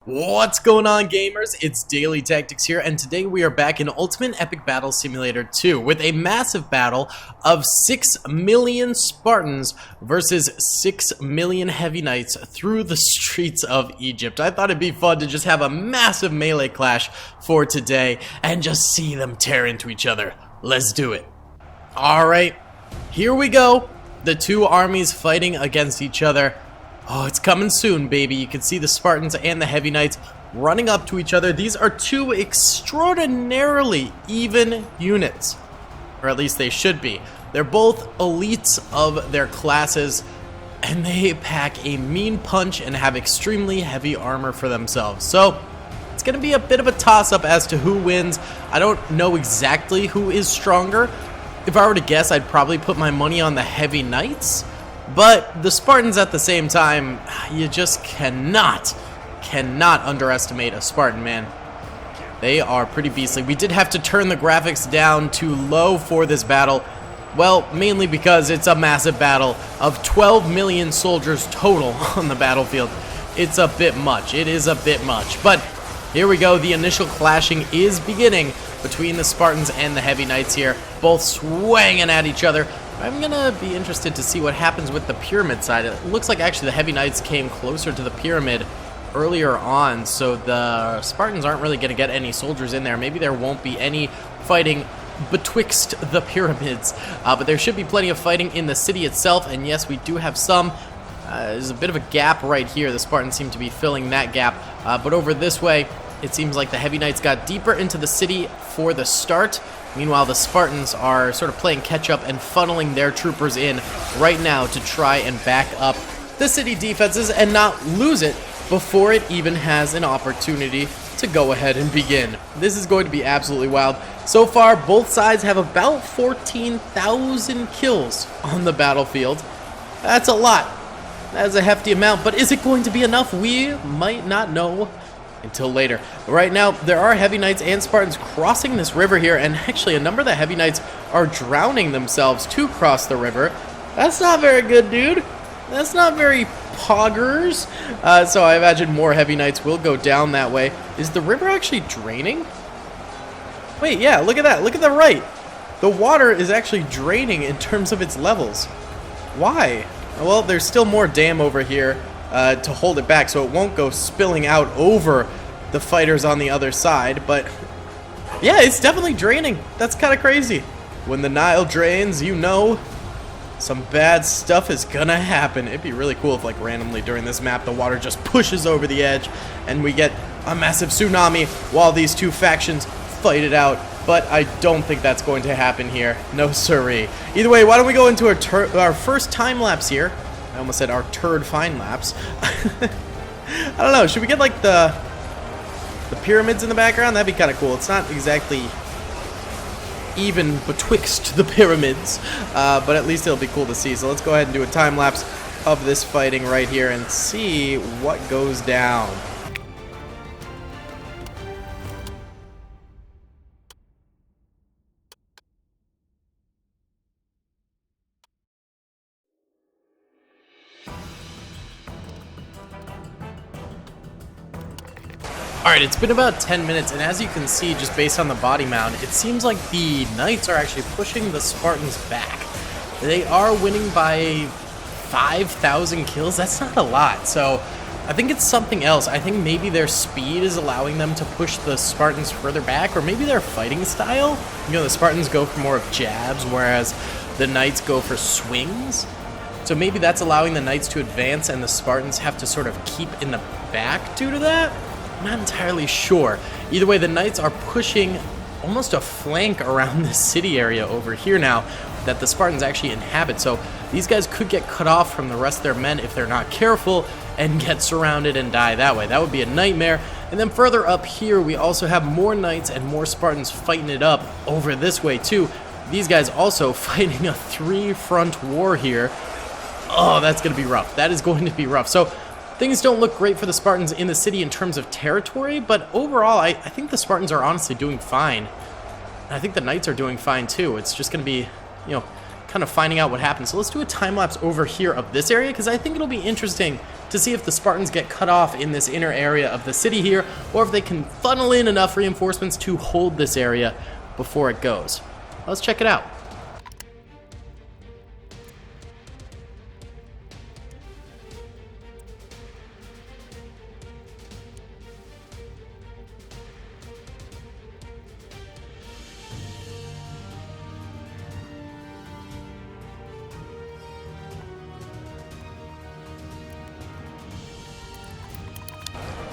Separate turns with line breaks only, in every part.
What's going on, gamers? It's Daily Tactics here, and today we are back in Ultimate Epic Battle Simulator 2 with a massive battle of 6 million Spartans versus 6 million Heavy Knights through the streets of Egypt. I thought it'd be fun to just have a massive melee clash for today and just see them tear into each other. Let's do it. Alright, here we go. The two armies fighting against each other. Oh, it's coming soon, baby. You can see the Spartans and the Heavy Knights running up to each other. These are two extraordinarily even units, or at least they should be. They're both elites of their classes, and they pack a mean punch and have extremely heavy armor for themselves. So it's going to be a bit of a toss-up as to who wins. I don't know exactly who is stronger. If I were to guess, I'd probably put my money on the Heavy Knights. But the Spartans at the same time, you just cannot underestimate a Spartan, man. They are pretty beastly. We did have to turn the graphics down to low for this battle. Well, mainly because it's a massive battle of 12 million soldiers total on the battlefield. It's a bit much. It is a bit much. But here we go. The initial clashing is beginning between the Spartans and the Heavy Knights here, both swinging at each other. I'm gonna be interested to see what happens with the pyramid side. It looks like actually the Heavy Knights came closer to the pyramid earlier on, so the Spartans aren't really gonna get any soldiers in there. Maybe there won't be any fighting betwixt the pyramids, but there should be plenty of fighting in the city itself, and yes, we do have some. There's a bit of a gap right here. The Spartans seem to be filling that gap, but over this way, it seems like the Heavy Knights got deeper into the city for the start. Meanwhile, the Spartans are sort of playing catch-up and funneling their troopers in right now to try and back up the city defenses and not lose it before it even has an opportunity to go ahead and begin. This is going to be absolutely wild. So far, both sides have about 14,000 kills on the battlefield. That's a lot. That's a hefty amount, but is it going to be enough? We might not know until later. But right now, there are Heavy Knights and Spartans crossing this river here, and actually a number of the Heavy Knights are drowning themselves to cross the river. That's not very good, dude. That's not very poggers. So I imagine more Heavy Knights will go down that way. Is the river actually draining? Wait, yeah, look at that. Look at the right. The water is actually draining in terms of its levels. Why? Well, there's still more dam over here to hold it back so it won't go spilling out over the fighters on the other side, but yeah, it's definitely draining. That's kind of crazy. When the Nile drains, you know some bad stuff is gonna happen. It'd be really cool if, like, randomly during this map the water just pushes over the edge and we get a massive tsunami while these two factions fight it out, but I don't think that's going to happen here. No siree. Either way, why don't we go into our first time lapse here. I almost said our turd fine laps. I don't know, should we get like the pyramids in the background? That'd be kind of cool. It's not exactly even betwixt the pyramids, but at least it'll be cool to see. So let's go ahead and do a time lapse of this fighting right here and see what goes down. Alright, it's been about 10 minutes, and as you can see, just based on the body mound, it seems like the Knights are actually pushing the Spartans back. They are winning by 5,000 kills. That's not a lot, so I think it's something else. I think maybe their speed is allowing them to push the Spartans further back, or maybe their fighting style. You know, the Spartans go for more of jabs, whereas the Knights go for swings. So maybe that's allowing the Knights to advance, and the Spartans have to sort of keep in the back due to that? I'm not entirely sure. Either way, the Knights are pushing almost a flank around this city area over here now that the Spartans actually inhabit. So these guys could get cut off from the rest of their men if they're not careful and get surrounded and die that way. That would be a nightmare. And then further up here, we also have more Knights and more Spartans fighting it up over this way too. These guys also fighting a three-front war here. Oh, that's going to be rough. That is going to be rough. So things don't look great for the Spartans in the city in terms of territory, but overall, I think the Spartans are honestly doing fine. And I think the Knights are doing fine too. It's just going to be, you know, kind of finding out what happened. So let's do a time lapse over here of this area, because I think it'll be interesting to see if the Spartans get cut off in this inner area of the city here, or if they can funnel in enough reinforcements to hold this area before it goes. Let's check it out.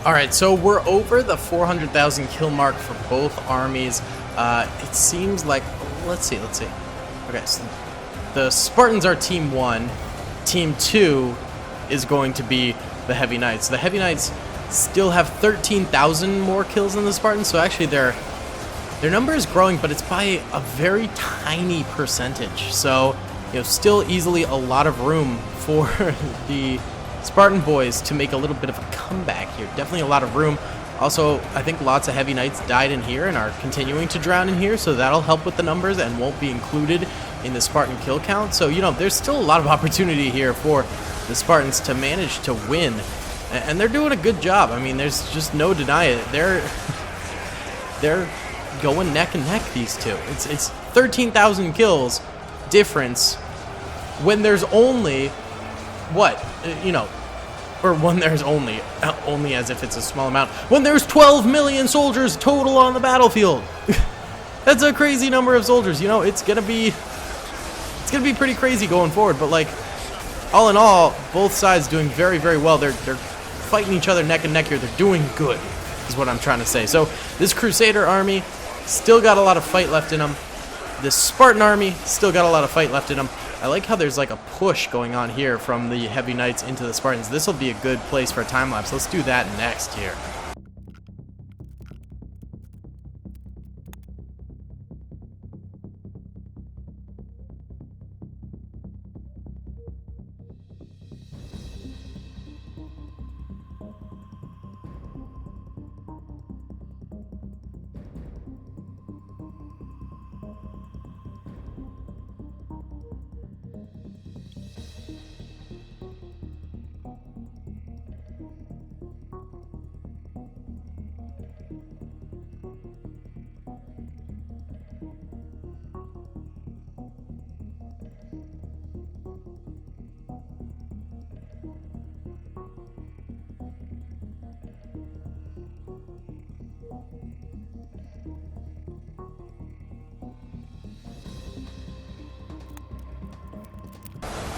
Alright, so we're over the 400,000 kill mark for both armies. It seems like... Let's see. Okay, so the Spartans are Team 1. Team 2 is going to be the Heavy Knights. The Heavy Knights still have 13,000 more kills than the Spartans, so actually their number is growing, but it's by a very tiny percentage. So, you know, still easily a lot of room for the Spartan boys to make a little bit of a comeback here. Definitely a lot of room. Also, I think lots of Heavy Knights died in here and are continuing to drown in here, so that'll help with the numbers and won't be included in the Spartan kill count. So, you know, there's still a lot of opportunity here for the Spartans to manage to win, and they're doing a good job. I mean, there's just no denying it. They're going neck and neck, these two. It's 13,000 kills difference when there's only... what? You know, or when there's only as if it's a small amount, when there's 12 million soldiers total on the battlefield. That's a crazy number of soldiers. You know, it's gonna be pretty crazy going forward. But like, all in all, both sides doing very, very well. They're fighting each other neck and neck here. They're doing good, is what I'm trying to say. So this Crusader army still got a lot of fight left in them. This Spartan army still got a lot of fight left in them. I like how there's like a push going on here from the Heavy Knights into the Spartans. This will be a good place for a time lapse. Let's do that next here.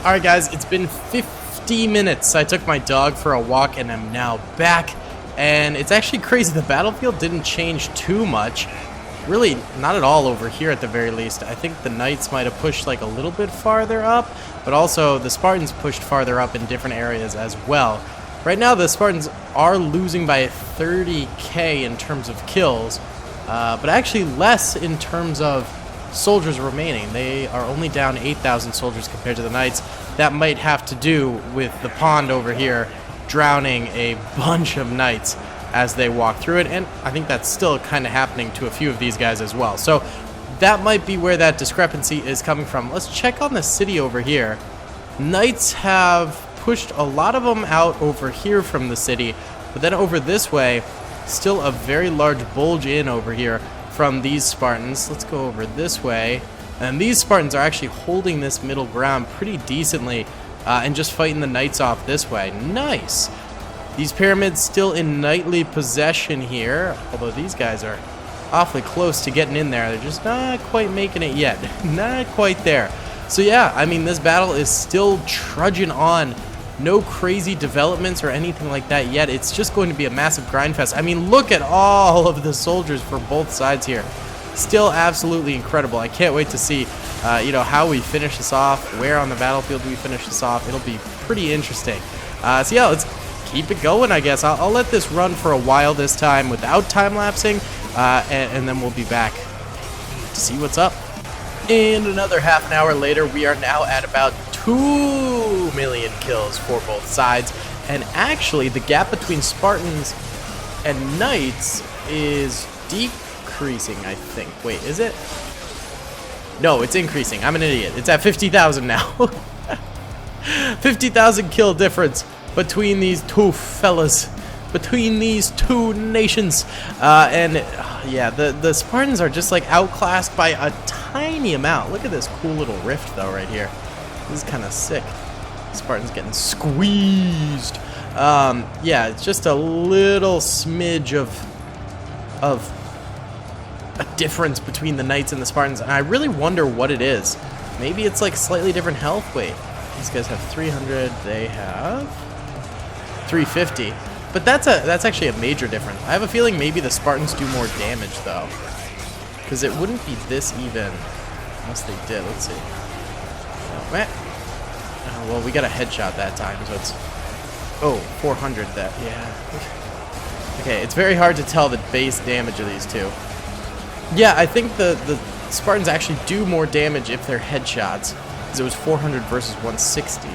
Alright guys, it's been 50 minutes. I took my dog for a walk and I'm now back. And it's actually crazy, the battlefield didn't change too much. Really, not at all over here at the very least. I think the Knights might have pushed like a little bit farther up, but also the Spartans pushed farther up in different areas as well. Right now the Spartans are losing by 30k in terms of kills, but actually less in terms of soldiers remaining. They are only down 8,000 soldiers compared to the Knights. That might have to do with the pond over here drowning a bunch of Knights as they walk through it, and I think that's still kind of happening to a few of these guys as well. So that might be where that discrepancy is coming from. Let's check on the city over here. Knights have pushed a lot of them out over here from the city, but then over this way, still a very large bulge in over here from these Spartans. Let's go over this way. And these Spartans are actually holding this middle ground pretty decently and just fighting the Knights off this way. Nice. These pyramids still in knightly possession here, although these guys are awfully close to getting in there. They're just not quite making it yet. Not quite there. So yeah, I mean, this battle is still trudging on. No crazy developments or anything like that yet. It's just going to be a massive grind fest. I mean, look at all of the soldiers for both sides here. Still absolutely incredible. I can't wait to see, you know, how we finish this off, where on the battlefield we finish this off. It'll be pretty interesting. So yeah, let's keep it going, I guess. I'll let this run for a while this time without time-lapsing, and then we'll be back to see what's up. And another half an hour later, we are now at about 2 million kills for both sides. And actually, the gap between Spartans and Knights is decreasing, I think. Wait, is it? No, it's increasing. I'm an idiot. It's at 50,000 now. 50,000 kill difference between these two fellas. Between these two nations. Yeah, the Spartans are just like outclassed by a tiny amount. Look at this cool little rift though right here. This is kind of sick. Spartans getting squeezed. Yeah, it's just a little smidge of a difference between the Knights and the Spartans, and I really wonder what it is. Maybe it's like slightly different health. Wait, these guys have 300. They have 350. But that's actually a major difference. I have a feeling maybe the Spartans do more damage though, because it wouldn't be this even unless they did. Let's see. Oh, well, we got a headshot that time, so it's 400. That yeah. Okay, it's very hard to tell the base damage of these two. Yeah, I think the Spartans actually do more damage if they're headshots, because it was 400 versus 160.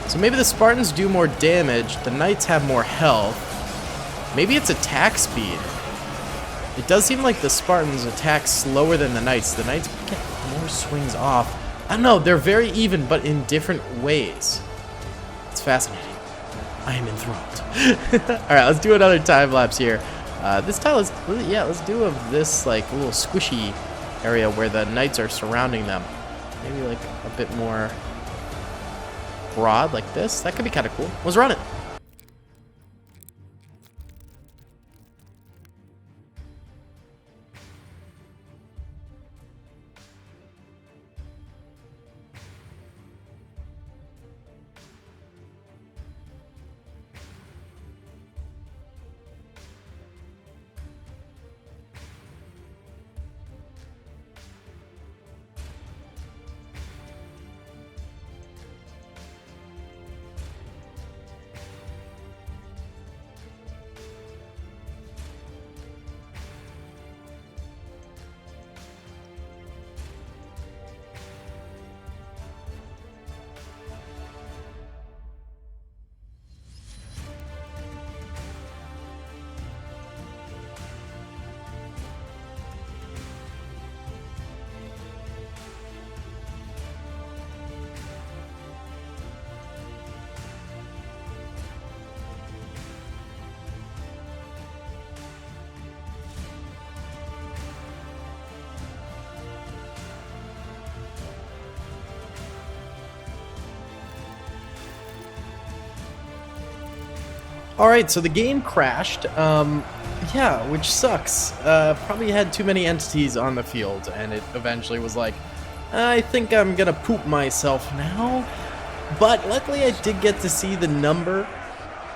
So maybe the Spartans do more damage, the Knights have more health. Maybe it's attack speed. It does seem like the Spartans attack slower than the Knights. The Knights get more swings off. I don't know, they're very even, but in different ways. It's fascinating. I am enthralled. Alright, let's do another time lapse here. This time, let's do of this like little squishy area where the Knights are surrounding them. Maybe like a bit more broad like this. That could be kind of cool. Let's run it. Alright, so the game crashed, yeah, which sucks. Probably had too many entities on the field, and it eventually was like, I think I'm gonna poop myself now. But luckily I did get to see the number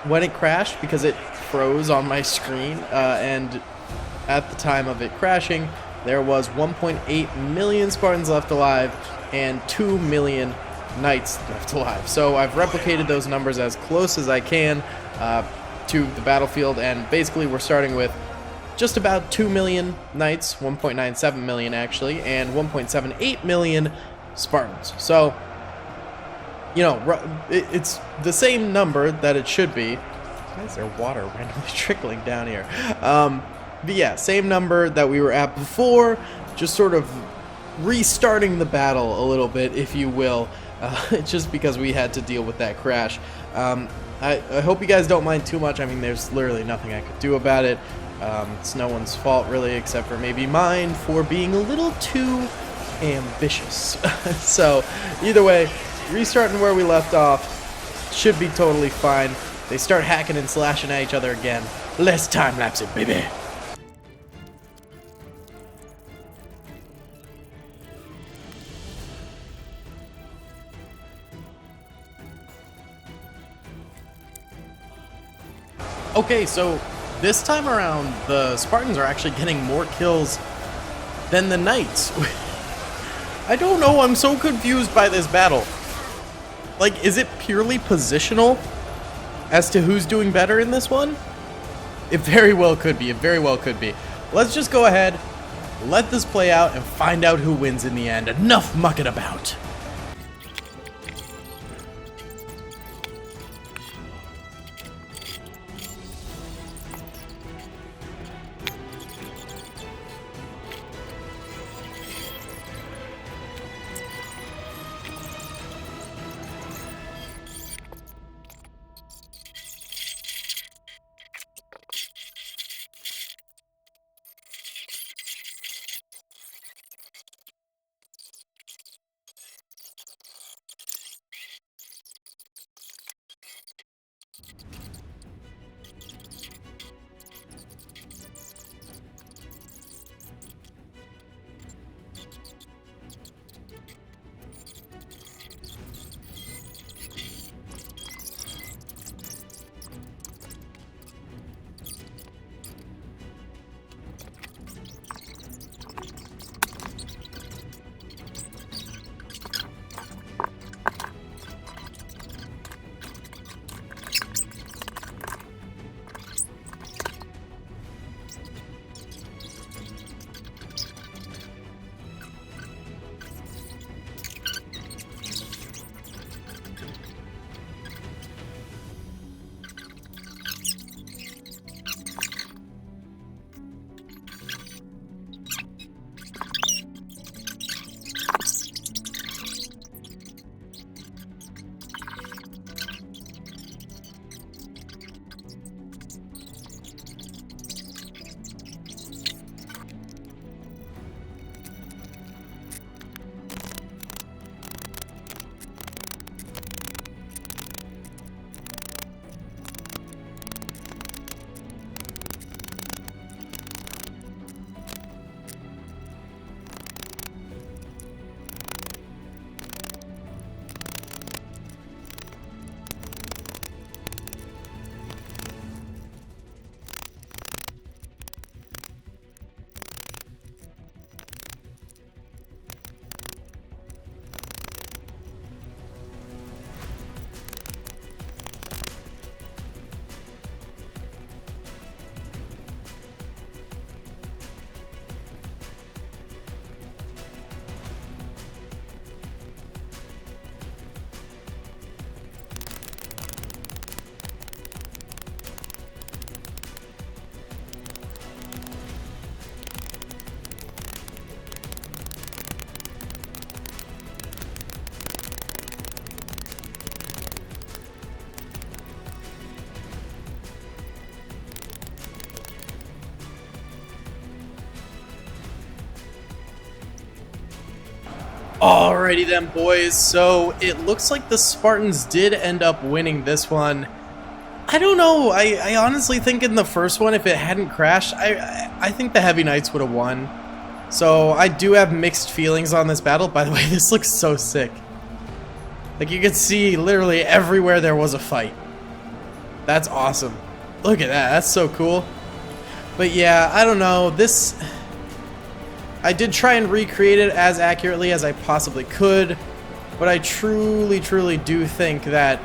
when it crashed, because it froze on my screen, and at the time of it crashing, there was 1.8 million Spartans left alive, and 2 million Knights left alive. So I've replicated those numbers as close as I can to the battlefield, and basically we're starting with just about 2 million Knights, 1.97 million actually, and 1.78 million Spartans. So, you know, it's the same number that it should be. Why is there water randomly trickling down here? But yeah, same number that we were at before, just sort of restarting the battle a little bit, if you will, just because we had to deal with that crash. I hope you guys don't mind too much. I mean, there's literally nothing I could do about it. It's no one's fault, really, except for maybe mine for being a little too ambitious. So, either way, restarting where we left off should be totally fine. They start hacking and slashing at each other again. Let's time-lapse it, baby! Okay, so this time around, the Spartans are actually getting more kills than the Knights. I don't know, I'm so confused by this battle. Like, is it purely positional as to who's doing better in this one? It very well could be, it very well could be. Let's just go ahead, let this play out, and find out who wins in the end. Enough mucking about. Alrighty then, boys. So it looks like the Spartans did end up winning this one. I don't know. I honestly think in the first one, if it hadn't crashed, I think the Heavy Knights would have won. So I do have mixed feelings on this battle. By the way, this looks so sick. Like, you can see literally everywhere there was a fight. That's awesome. Look at that. That's so cool. But yeah, I don't know. This... I did try and recreate it as accurately as I possibly could, but I truly do think that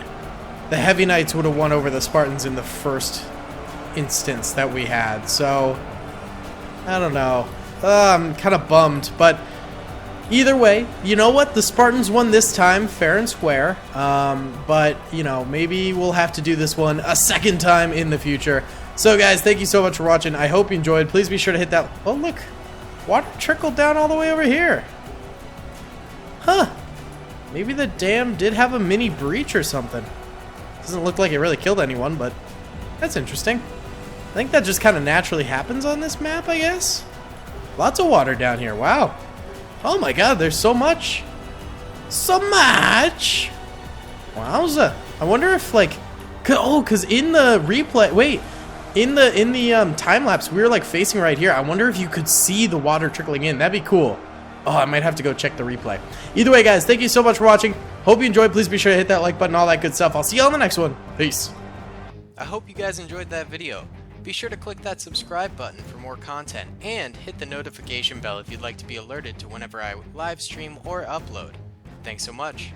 the Heavy Knights would have won over the Spartans in the first instance that we had. So, I don't know. I'm kind of bummed, but either way, you know what? The Spartans won this time, fair and square. But, you know, maybe we'll have to do this one a second time in the future. So, guys, thank you so much for watching. I hope you enjoyed. Please be sure to hit that... Oh, look. Water trickled down all the way over here. Huh. Maybe the dam did have a mini breach or something. Doesn't look like it really killed anyone, but that's interesting. I think that just kind of naturally happens on this map, I guess. Lots of water down here. Wow. Oh my god, there's so much. So much. Wowza. I wonder if, like... Oh, because in the replay... Wait. In the time-lapse, we were like facing right here. I wonder if you could see the water trickling in. That'd be cool. Oh, I might have to go check the replay. Either way, guys, thank you so much for watching. Hope you enjoyed. Please be sure to hit that like button, all that good stuff. I'll see you on the next one. Peace.
I hope you guys enjoyed that video. Be sure to click that subscribe button for more content and hit the notification bell if you'd like to be alerted to whenever I live stream or upload. Thanks so much.